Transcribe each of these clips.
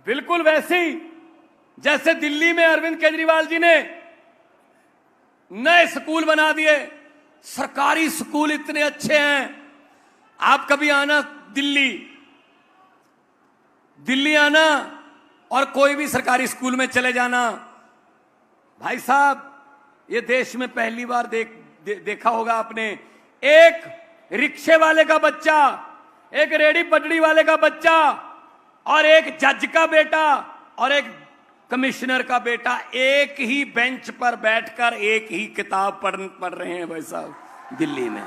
बिल्कुल वैसे ही जैसे दिल्ली में अरविंद केजरीवाल जी ने नए स्कूल बना दिए। सरकारी स्कूल इतने अच्छे हैं। आप कभी आना दिल्ली आना और कोई भी सरकारी स्कूल में चले जाना। भाई साहब, ये देश में पहली बार देखा होगा आपने, एक रिक्शे वाले का बच्चा, एक रेडी पटरी वाले का बच्चा और एक जज का बेटा और एक कमिश्नर का बेटा एक ही बेंच पर बैठकर एक ही किताब पढ़ रहे हैं भाई साहब दिल्ली में।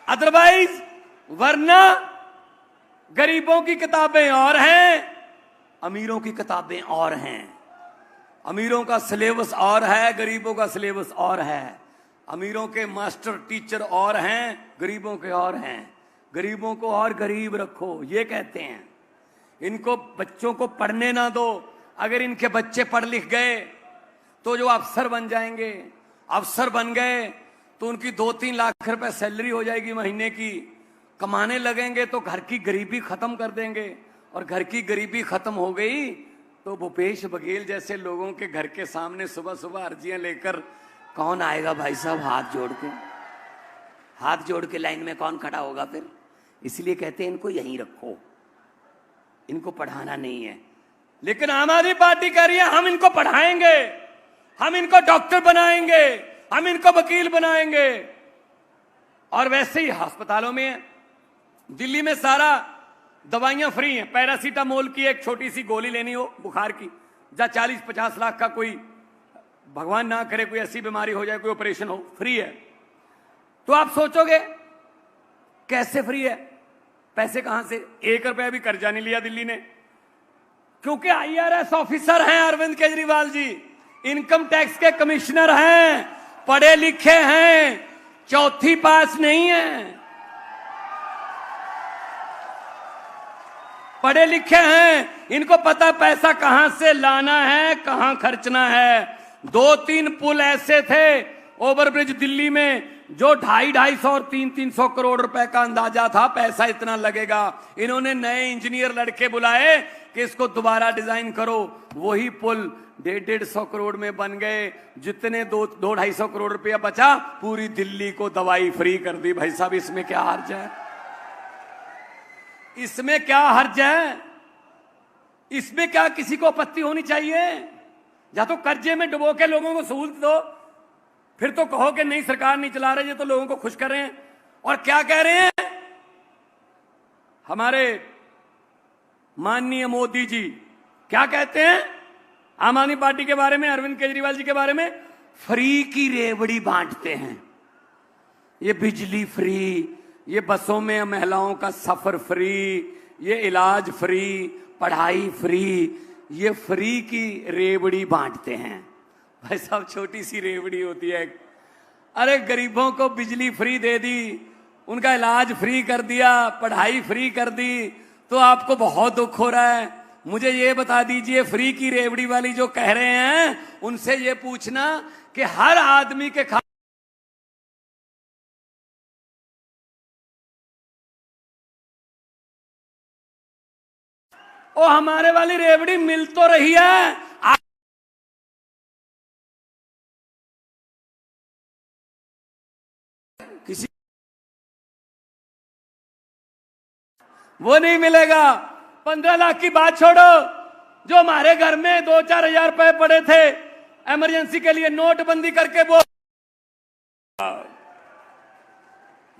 अदरवाइज वरना गरीबों की किताबें और हैं, अमीरों की किताबें और हैं। अमीरों का सिलेबस और है, गरीबों का सिलेबस और है। अमीरों के मास्टर टीचर और हैं, गरीबों के और हैं। गरीबों को और गरीब रखो, ये कहते हैं। इनको बच्चों को पढ़ने ना दो। अगर इनके बच्चे पढ़ लिख गए तो जो अफसर बन जाएंगे, अफसर बन गए तो उनकी 2-3 लाख रुपए सैलरी हो जाएगी महीने की। कमाने लगेंगे तो घर की गरीबी खत्म कर देंगे, और घर की गरीबी खत्म हो गई तो भूपेश बघेल जैसे लोगों के घर के सामने सुबह सुबह अर्जियां लेकर कौन आएगा भाई साहब? हाथ जोड़ के लाइन में कौन खड़ा होगा फिर? इसलिए कहते हैं इनको यहीं रखो, इनको पढ़ाना नहीं है। लेकिन आम आदमी पार्टी कह रही है हम इनको पढ़ाएंगे, हम इनको डॉक्टर बनाएंगे, हम इनको वकील बनाएंगे। और वैसे ही अस्पतालों में, दिल्ली में सारा दवाइयां फ्री हैं। पैरासीटामोल की एक छोटी सी गोली लेनी हो बुखार की, जहां 40-50 लाख का कोई, भगवान ना करे कोई ऐसी बीमारी हो जाए, कोई ऑपरेशन हो, फ्री है। तो आप सोचोगे कैसे फ्री है? पैसे कहां से? 1 रुपया भी कर्जा नहीं लिया दिल्ली ने, क्योंकि IRS ऑफिसर हैं अरविंद केजरीवाल जी, इनकम टैक्स के कमिश्नर हैं, पढ़े लिखे हैं, 4th पास नहीं है, पढ़े लिखे हैं। इनको पता पैसा कहां से लाना है, कहां खर्चना है। 2-3 पुल ऐसे थे ओवरब्रिज दिल्ली में जो 250-250 और 300-300 करोड़ रुपए का अंदाजा था, पैसा इतना लगेगा। इन्होंने नए इंजीनियर लड़के बुलाए कि इसको दोबारा डिजाइन करो। वही पुल 150-150 करोड़ में बन गए। जितने 200-250 करोड़ रुपया बचा, पूरी दिल्ली को दवाई फ्री कर दी। भाई साहब, इसमें क्या हर्ज है? इसमें क्या हर्ज है? इसमें क्या किसी को आपत्ति होनी चाहिए? या तो कर्जे में डुबो के लोगों को सहूलत दो, फिर तो कहो कि नहीं सरकार नहीं चला रही है तो लोगों को खुश कर रहे हैं। और क्या कह रहे हैं हमारे माननीय मोदी जी? क्या कहते हैं आम आदमी पार्टी के बारे में, अरविंद केजरीवाल जी के बारे में? फ्री की रेवड़ी बांटते हैं। ये बिजली फ्री, ये बसों में महिलाओं का सफर फ्री, ये इलाज फ्री, पढ़ाई फ्री, ये फ्री की रेवड़ी बांटते हैं। भाई साहब, छोटी सी रेवड़ी होती है। अरे गरीबों को बिजली फ्री दे दी, उनका इलाज फ्री कर दिया, पढ़ाई फ्री कर दी, तो आपको बहुत दुख हो रहा है। मुझे ये बता दीजिए, फ्री की रेवड़ी वाली जो कह रहे हैं उनसे ये पूछना कि हर आदमी के ओ हमारे वाली रेवड़ी मिल तो रही है, किसी वो नहीं मिलेगा। 15 लाख की बात छोड़ो, जो हमारे घर में 2-4 हजार रुपए पड़े थे इमरजेंसी के लिए, नोटबंदी करके वो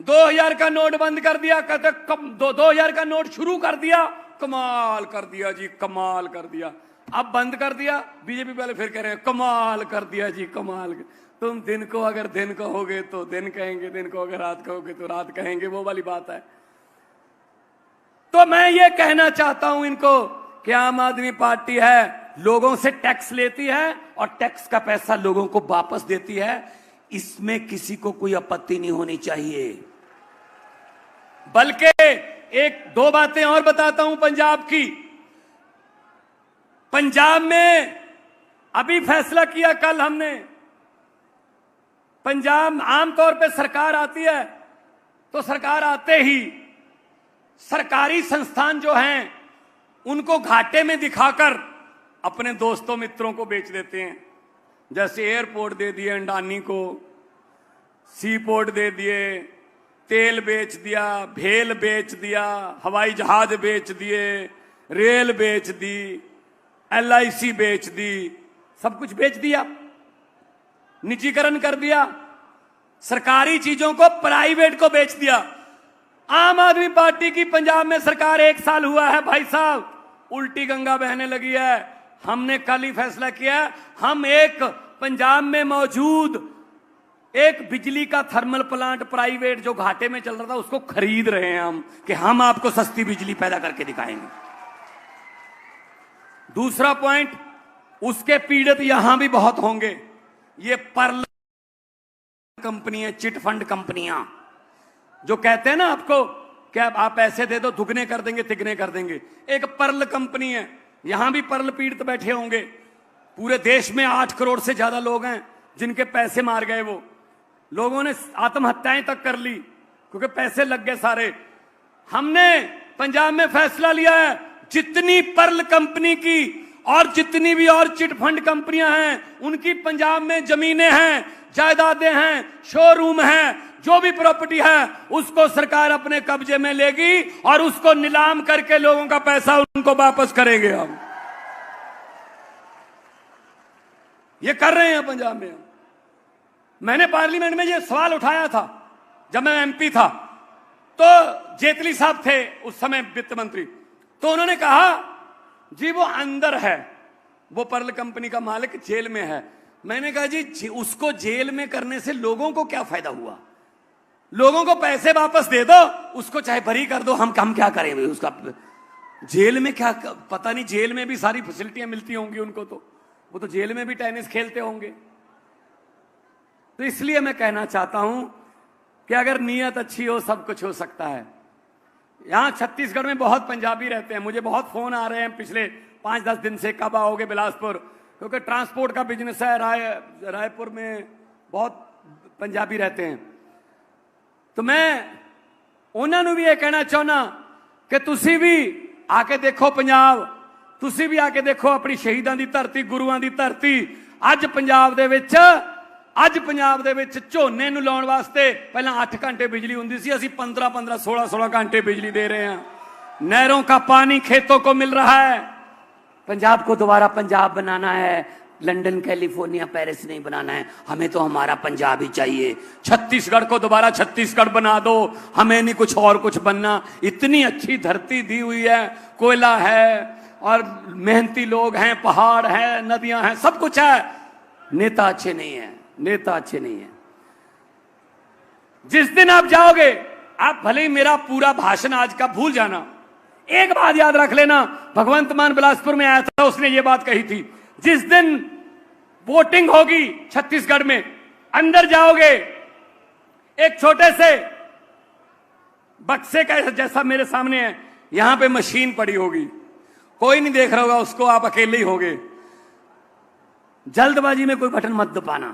2000 का नोट बंद कर दिया, कहते 2000 का नोट शुरू कर दिया। कमाल कर दिया जी, कमाल कर दिया। अब बंद कर दिया, बीजेपी वाले फिर कह रहे हैं कमाल कर दिया जी, कमाल। तुम दिन को अगर दिन कहोगे तो दिन कहेंगे, दिन को अगर रात कहोगे तो रात कहेंगे, वो वाली बात है। तो मैं ये कहना चाहता हूं इनको कि आम आदमी पार्टी है, लोगों से टैक्स लेती है और टैक्स का पैसा लोगों को वापस देती है। इसमें किसी को कोई आपत्ति नहीं होनी चाहिए। बल्कि 1-2 बातें और बताता हूं पंजाब की। पंजाब में अभी फैसला किया कल हमने, पंजाब आमतौर पे सरकार आती है तो सरकार आते ही सरकारी संस्थान जो हैं उनको घाटे में दिखाकर अपने दोस्तों मित्रों को बेच देते हैं। जैसे एयरपोर्ट दे दिए अंडानी को, सी पोर्ट दे दिए, तेल बेच दिया, भेल बेच दिया, हवाई जहाज बेच दिए, रेल बेच दी, LIC बेच दी, सब कुछ बेच दिया, निजीकरण कर दिया, सरकारी चीजों को प्राइवेट को बेच दिया। आम आदमी पार्टी की पंजाब में सरकार 1 साल हुआ है भाई साहब, उल्टी गंगा बहने लगी है। हमने कल ही फैसला किया, हम एक पंजाब में मौजूद एक बिजली का थर्मल प्लांट प्राइवेट जो घाटे में चल रहा था उसको खरीद रहे हैं हम, कि हम आपको सस्ती बिजली पैदा करके दिखाएंगे। दूसरा पॉइंट, उसके पीड़ित यहां भी बहुत होंगे। ये पर्ल कंपनियां, चिट फंड कंपनियां जो कहते हैं ना आपको कि आप पैसे दे दो दुगने कर देंगे तिगने कर देंगे। एक पर्ल कंपनी है, यहां भी पर्ल पीड़ित बैठे होंगे। पूरे देश में 8 करोड़ से ज्यादा लोग हैं जिनके पैसे मार गए। वो लोगों ने आत्महत्याएं तक कर ली क्योंकि पैसे लग गए सारे। हमने पंजाब में फैसला लिया है, जितनी पर्ल कंपनी की और जितनी भी और चिट फंड कंपनियां हैं उनकी पंजाब में जमीनें हैं, जायदादें हैं, शोरूम हैं, जो भी प्रॉपर्टी है उसको सरकार अपने कब्जे में लेगी और उसको नीलाम करके लोगों का पैसा उनको वापस करेंगे। हम ये कर रहे हैं पंजाब में। मैंने पार्लियामेंट में ये सवाल उठाया था जब मैं MP था, तो जेटली साहब थे उस समय वित्त मंत्री, तो उन्होंने कहा जी वो अंदर है, वो पर्ल कंपनी का मालिक जेल में है। मैंने कहा जी उसको जेल में करने से लोगों को क्या फायदा हुआ? लोगों को पैसे वापस दे दो, उसको चाहे बरी कर दो, हम क्या करें भाई उसका? जेल में क्या, पता नहीं, जेल में भी सारी फैसिलिटियां मिलती होंगी उनको, तो वो तो जेल में भी टेनिस खेलते होंगे। तो इसलिए मैं कहना चाहता हूं कि अगर नीयत अच्छी हो सब कुछ हो सकता है। यहां छत्तीसगढ़ में बहुत पंजाबी रहते हैं, मुझे बहुत फोन आ रहे हैं पिछले 5-10 दिन से, कब आओगे बिलासपुर, क्योंकि ट्रांसपोर्ट का बिजनेस है। रायपुर में बहुत पंजाबी रहते हैं। तो मैं उन्होंने भी ये कहना चाहना कि तुसी भी आके देखो पंजाब, तुसी भी आके देखो अपनी शहीदां दी धरती, गुरुआं दी धरती। ਅੱਜ ਪੰਜਾਬ ਦੇ ਵਿੱਚ ਝੋਨੇ ਨੂੰ ਲਾਉਣ ਵਾਸਤੇ ਪਹਿਲਾਂ 8 घंटे बिजली ਹੁੰਦੀ ਸੀ, ਅਸੀਂ 15-15, 16-16 घंटे बिजली दे रहे हैं। नहरों का पानी खेतों को मिल रहा है। पंजाब को दोबारा पंजाब बनाना है, लंदन, कैलिफोर्निया, पेरिस नहीं बनाना है। हमें तो हमारा पंजाब ही चाहिए। छत्तीसगढ़ को दोबारा छत्तीसगढ़ बना दो, हमें नहीं कुछ और कुछ बनना। इतनी अच्छी धरती दी हुई है, कोयला है और मेहनती लोग हैं, पहाड़ है, नदियां हैं, सब कुछ है। नेता अच्छे नहीं है, नेता अच्छे नहीं है। जिस दिन आप जाओगे, आप भले ही मेरा पूरा भाषण आज का भूल जाना, एक बात याद रख लेना, भगवंत मान बिलासपुर में आया था, उसने ये बात कही थी, जिस दिन वोटिंग होगी छत्तीसगढ़ में, अंदर जाओगे, एक छोटे से बक्से का जैसा मेरे सामने है, यहां पे मशीन पड़ी होगी, कोई नहीं देख रहा होगा उसको, आप अकेले ही होगे। जल्दबाजी में कोई बटन मत दबाना,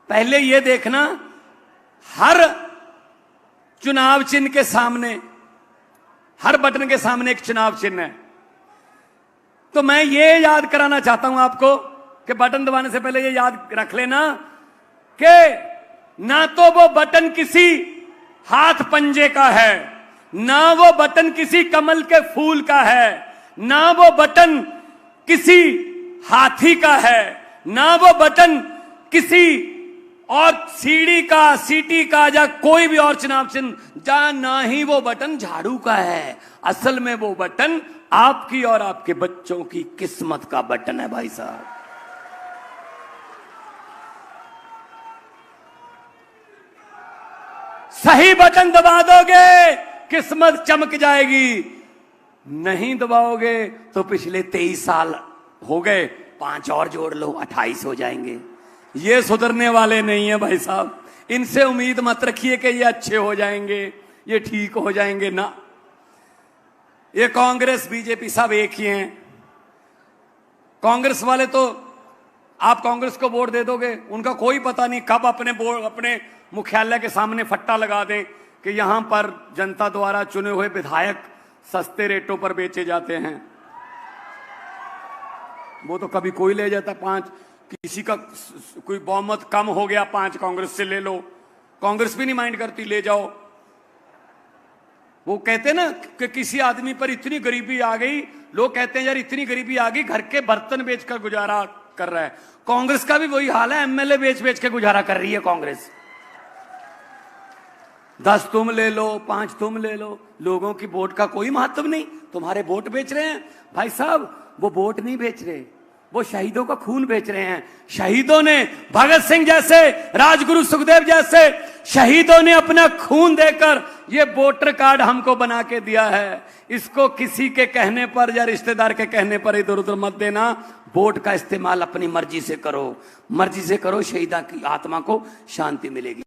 पहले यह देखना हर चुनाव चिन्ह के सामने, हर बटन के सामने एक चुनाव चिन्ह है। तो मैं ये याद कराना चाहता हूं आपको कि बटन दबाने से पहले ये याद रख लेना कि ना तो वो बटन किसी हाथ पंजे का है, ना वो बटन किसी कमल के फूल का है, ना वो बटन किसी हाथी का है, ना वो बटन किसी और सीढ़ी का, सीटी का या कोई भी और चुनाव चिन्ह, ना ही वो बटन झाड़ू का है। असल में वो बटन आपकी और आपके बच्चों की किस्मत का बटन है भाई साहब। सही बटन दबा दोगे किस्मत चमक जाएगी, नहीं दबाओगे तो पिछले 23 साल हो गए, 5 और जोड़ लो 28 हो जाएंगे। ये सुधरने वाले नहीं है भाई साहब। इनसे उम्मीद मत रखिए कि ये अच्छे हो जाएंगे, ये ठीक हो जाएंगे ना। ये कांग्रेस बीजेपी सब एक ही हैं। कांग्रेस वाले तो आप कांग्रेस को वोट दे दोगे, उनका कोई पता नहीं कब अपने मुख्यालय के सामने फट्टा लगा दें कि यहां पर जनता द्वारा चुने हुए विधायक सस्ते रेटों पर बेचे जाते हैं। वो तो कभी कोई ले जाता 5, किसी का कोई बहुमत कम हो गया 5 कांग्रेस से ले लो, कांग्रेस भी नहीं माइंड करती, ले जाओ। वो कहते ना कि किसी आदमी पर इतनी गरीबी आ गई, लोग कहते हैं यार इतनी गरीबी आ गई, घर के बर्तन बेचकर गुजारा कर रहा है। कांग्रेस का भी वही हाल है, एमएलए बेच बेच के गुजारा कर रही है कांग्रेस। 10 तुम ले लो, 5 तुम ले लो, लोगों की वोट का कोई महत्व नहीं, तुम्हारे वोट बेच रहे हैं। भाई साहब वो वोट नहीं बेच रहे, वो शहीदों का खून बेच रहे हैं। शहीदों ने, भगत सिंह जैसे, राजगुरु सुखदेव जैसे शहीदों ने अपना खून देकर ये वोटर कार्ड हमको बना के दिया है। इसको किसी के कहने पर या रिश्तेदार के कहने पर इधर उधर मत देना। वोट का इस्तेमाल अपनी मर्जी से करो, मर्जी से करो, शहीदा की आत्मा को शांति मिलेगी।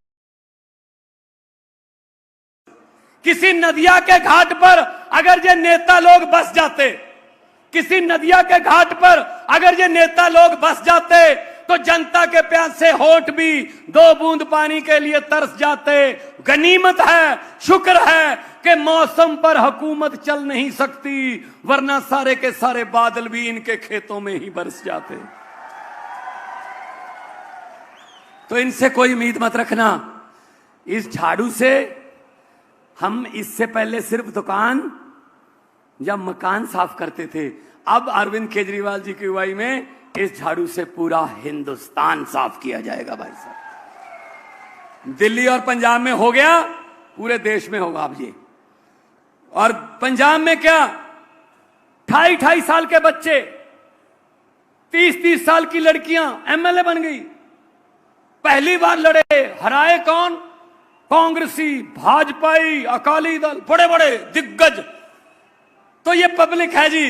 किसी नदिया के घाट पर अगर ये नेता लोग बस जाते, किसी नदिया के घाट पर अगर ये नेता लोग बस जाते, तो जनता के प्यास से होठ भी 2 बूंद पानी के लिए तरस जाते। गनीमत है, शुक्र है कि मौसम पर हुकूमत चल नहीं सकती, वरना सारे के सारे बादल भी इनके खेतों में ही बरस जाते। तो इनसे कोई उम्मीद मत रखना। इस झाड़ू से हम इससे पहले सिर्फ दुकान या मकान साफ करते थे, अब अरविंद केजरीवाल जी की अगुवाई में इस झाड़ू से पूरा हिंदुस्तान साफ किया जाएगा। भाई साहब दिल्ली और पंजाब में हो गया, पूरे देश में होगा अब ये। और पंजाब में क्या, 28 साल के बच्चे, 30 साल की लड़कियां एमएलए बन गई। पहली बार लड़े, हराए कौन? कांग्रेसी, भाजपाई, अकाली दल, बड़े बड़े दिग्गज। तो ये पब्लिक है जी,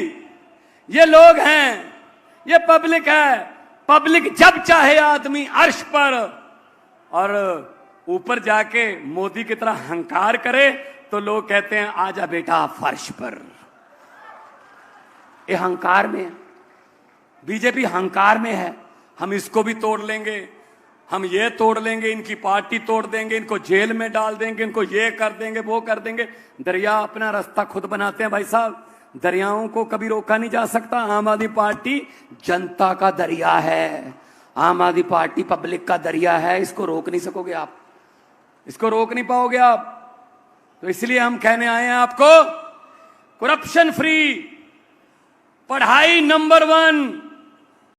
ये लोग हैं, ये पब्लिक है। पब्लिक जब चाहे आदमी अर्श पर और ऊपर जाके मोदी की तरह हंकार करे तो लोग कहते हैं आजा बेटा फर्श पर। ये हंकार में, बीजेपी हंकार में है। हम इसको भी तोड़ लेंगे, हम ये तोड़ लेंगे, इनकी पार्टी तोड़ देंगे, इनको जेल में डाल देंगे, इनको ये कर देंगे, वो कर देंगे। दरिया अपना रास्ता खुद बनाते हैं भाई साहब, दरियाओं को कभी रोका नहीं जा सकता। आम आदमी पार्टी जनता का दरिया है, आम आदमी पार्टी पब्लिक का दरिया है, इसको रोक नहीं सकोगे आप, इसको रोक नहीं पाओगे आप। तो इसलिए हम कहने आए हैं आपको, करप्शन फ्री, पढ़ाई नंबर 1,